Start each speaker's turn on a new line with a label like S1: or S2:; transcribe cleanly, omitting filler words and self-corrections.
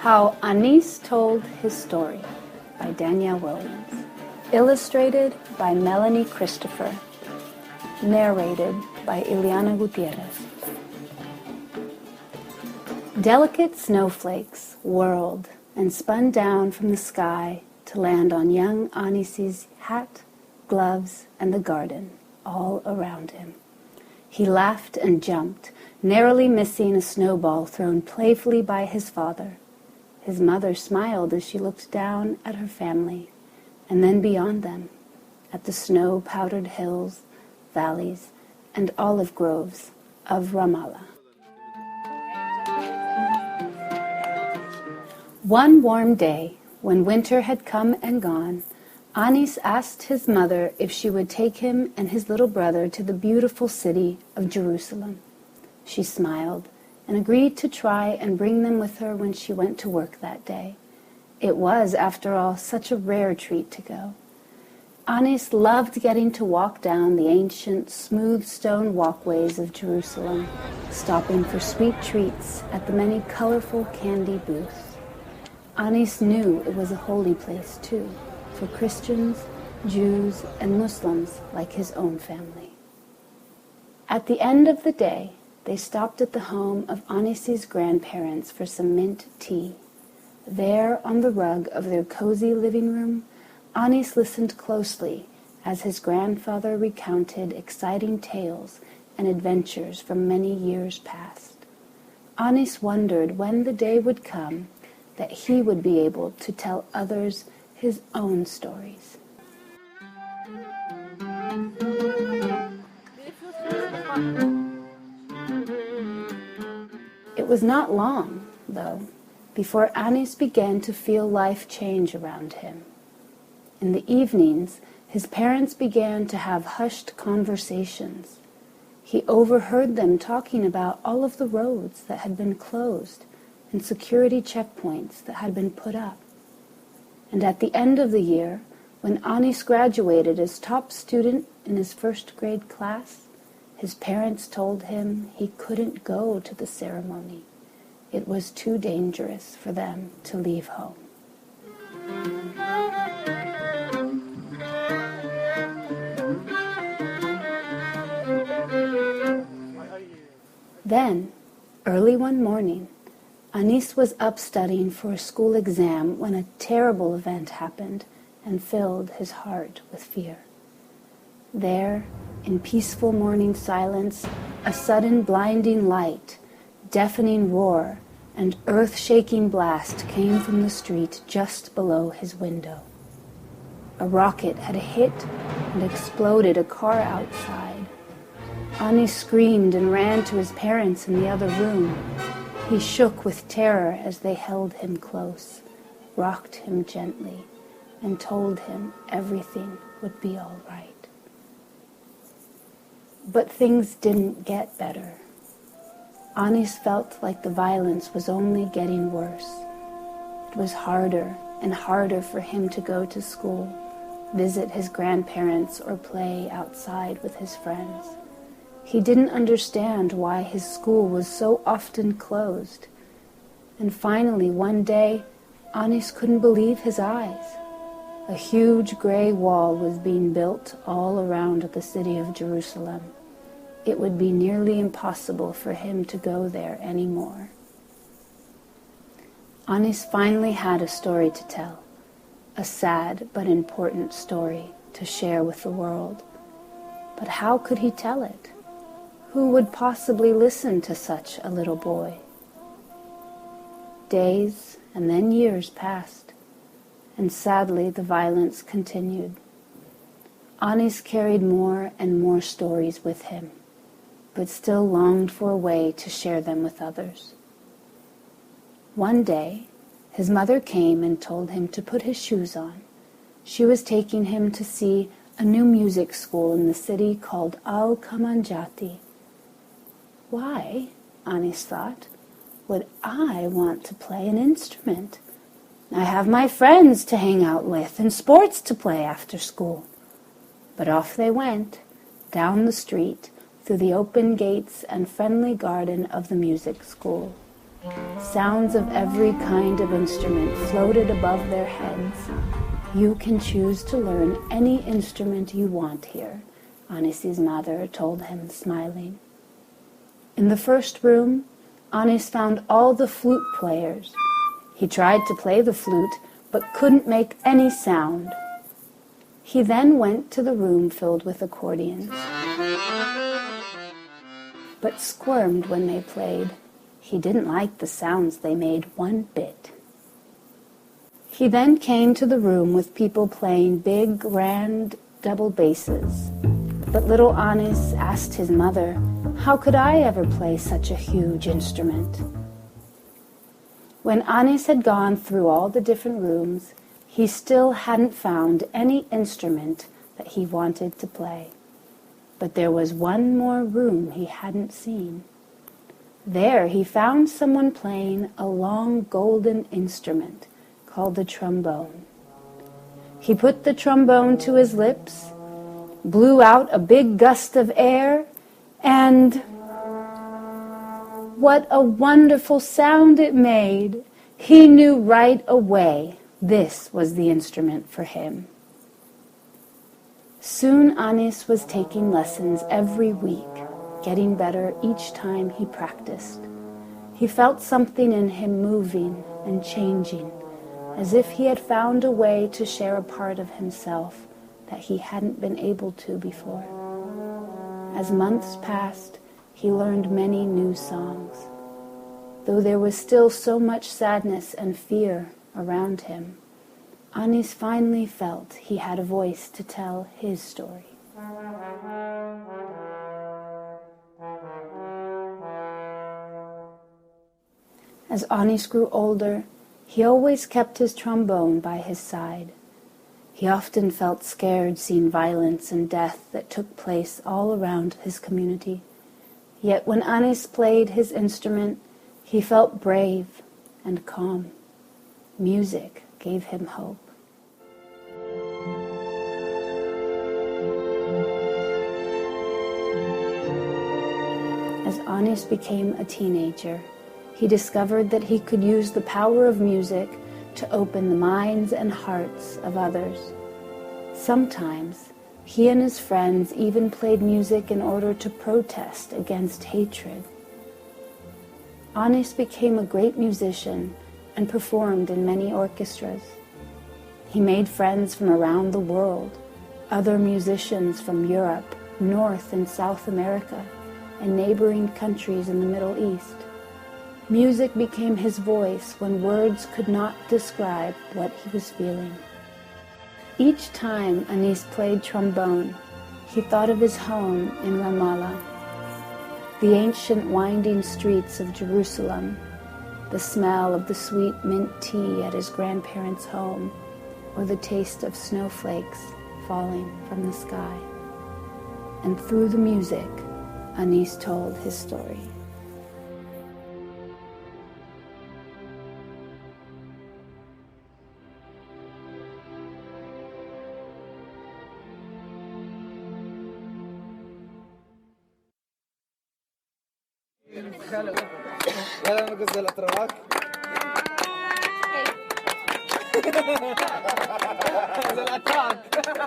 S1: How Anis Told His Story by Danielle Williams. Illustrated by Melanie Christopher. Narrated by Ileana Gutierrez. Delicate snowflakes whirled and spun down from the sky to land on young Anis's hat, gloves, and the garden all around him. He laughed and jumped, narrowly missing a snowball thrown playfully by his father. His mother smiled as she looked down at her family, and then beyond them, at the snow-powdered hills, valleys, and olive groves of Ramallah. One warm day, when winter had come and gone, Anis asked his mother if she would take him and his little brother to the beautiful city of Jerusalem. She smiled and agreed to try and bring them with her when she went to work that day. It was, after all, such a rare treat to go. Anis loved getting to walk down the ancient, smooth stone walkways of Jerusalem, stopping for sweet treats at the many colorful candy booths. Anis knew it was a holy place, too, for Christians, Jews, and Muslims like his own family. At the end of the day, they stopped at the home of Anis's grandparents for some mint tea. There, on the rug of their cozy living room, Anis listened closely as his grandfather recounted exciting tales and adventures from many years past. Anis wondered when the day would come that he would be able to tell others his own stories. It was not long, though, before Anis began to feel life change around him. In the evenings, his parents began to have hushed conversations. He overheard them talking about all of the roads that had been closed and security checkpoints that had been put up. And at the end of the year, when Anis graduated as top student in his first grade class, his parents told him he couldn't go to the ceremony. It was too dangerous for them to leave home. Then, early one morning, Anis was up studying for a school exam when a terrible event happened and filled his heart with fear. There, in peaceful morning silence, a sudden blinding light, deafening roar, and earth-shaking blast came from the street just below his window. A rocket had hit and exploded a car outside. Anis screamed and ran to his parents in the other room. He shook with terror as they held him close, rocked him gently, and told him everything would be all right. But things didn't get better. Anis felt like the violence was only getting worse. It was harder and harder for him to go to school, visit his grandparents, or play outside with his friends. He didn't understand why his school was so often closed. And finally, one day, Anis couldn't believe his eyes. A huge gray wall was being built all around the city of Jerusalem. It would be nearly impossible for him to go there anymore. Anis finally had a story to tell, a sad but important story to share with the world. But how could he tell it? Who would possibly listen to such a little boy? Days and then years passed, and sadly the violence continued. Anis carried more and more stories with him, but still longed for a way to share them with others. One day, his mother came and told him to put his shoes on. She was taking him to see a new music school in the city called Al-Kamanjati. Why, Anis thought, would I want to play an instrument? I have my friends to hang out with and sports to play after school. But off they went, down the street, through the open gates and friendly garden of the music school. Sounds of every kind of instrument floated above their heads. You can choose to learn any instrument you want here, Anis's mother told him, smiling. In the first room, Anis found all the flute players. He tried to play the flute, but couldn't make any sound. He then went to the room filled with accordions, but squirmed when they played. He didn't like the sounds they made one bit. He then came to the room with people playing big, grand double basses. But little Anis asked his mother, "How could I ever play such a huge instrument?" When Anis had gone through all the different rooms, he still hadn't found any instrument that he wanted to play. But there was one more room he hadn't seen. There he found someone playing a long golden instrument called the trombone. He put the trombone to his lips, blew out a big gust of air, and what a wonderful sound it made! He knew right away this was the instrument for him. Soon Anis was taking lessons every week, getting better each time he practiced. He felt something in him moving and changing, as if he had found a way to share a part of himself that he hadn't been able to before. As months passed, he learned many new songs. Though there was still so much sadness and fear around him, Anis finally felt he had a voice to tell his story. As Anis grew older, he always kept his trombone by his side. He often felt scared seeing violence and death that took place all around his community. Yet when Anis played his instrument, he felt brave and calm. Music gave him hope. As Anis became a teenager, he discovered that he could use the power of music to open the minds and hearts of others. Sometimes, he and his friends even played music in order to protest against hatred. Anis became a great musician and performed in many orchestras. He made friends from around the world, other musicians from Europe, North and South America, and neighboring countries in the Middle East. Music became his voice when words could not describe what he was feeling. Each time Anis played trombone, he thought of his home in Ramallah, the ancient winding streets of Jerusalem, the smell of the sweet mint tea at his grandparents' home, or the taste of snowflakes falling from the sky. And through the music, Anis told his story.
S2: يلا نقص الأتراك. الأتراك.